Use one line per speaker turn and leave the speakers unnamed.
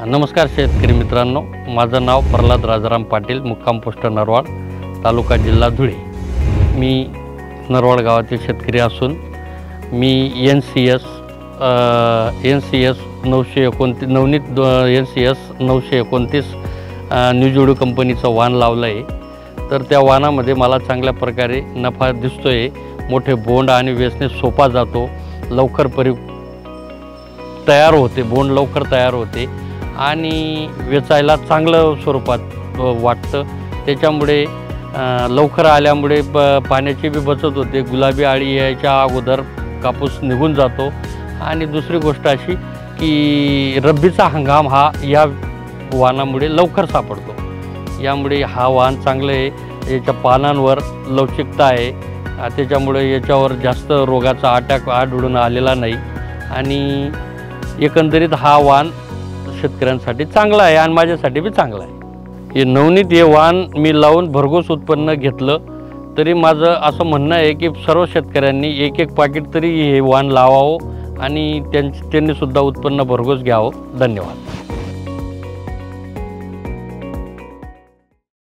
नमस्कार शेतकरी मित्रांनो, माझं नाव प्रल्हाद राजाराम पाटील, मुक्काम पोस्ट नरवाड, तालुका जिल्हा धुळे। मी नरवाड गावातील शेतकरी असून मी NCS 929 नवनीत NCS 929 न्यू जोडू कंपनीचं वाण लावलं आहे। तर त्या वाणामध्ये मला चांगल्या प्रकारे नफा दिसतोय। मोठे बोंड आणि वेचणे सोपा जातो, लवकर तयार होते, बोंड लवकर तयार होते आणि वेचायला चांगलं स्वरूपात वाटतं। त्याच्यामुळे लवकर आल्यामुळे पाण्याची बी बचत होते, गुलाबी अळी यायच्या अगोदर कापूस निघून जातो। आणि दुसरी गोष्ट अशी की रब्बीचा हंगाम हा या वाणामुळे लवकर सापडतो। यामुळे हा वाण चांगलं आहे। याच्या पानांवर लवचिकता आहे, त्याच्यामुळे याच्यावर जास्त रोगाचा अटॅक आढळून आलेला नाही आणि एकंदरीत हा वाण शेतकऱ्यांसाठी चांगला आहे आणि माझ्यासाठी बी चांगला आहे। हे नवनीत हे वाण मी लावून भरघोस उत्पन्न घेतलं, तरी माझं असं म्हणणं आहे की सर्व शेतकऱ्यांनी एक एक पाकीट तरी हे वाण लावावं आणि त्यांनी सुद्धा उत्पन्न भरघोस घ्यावं। धन्यवाद।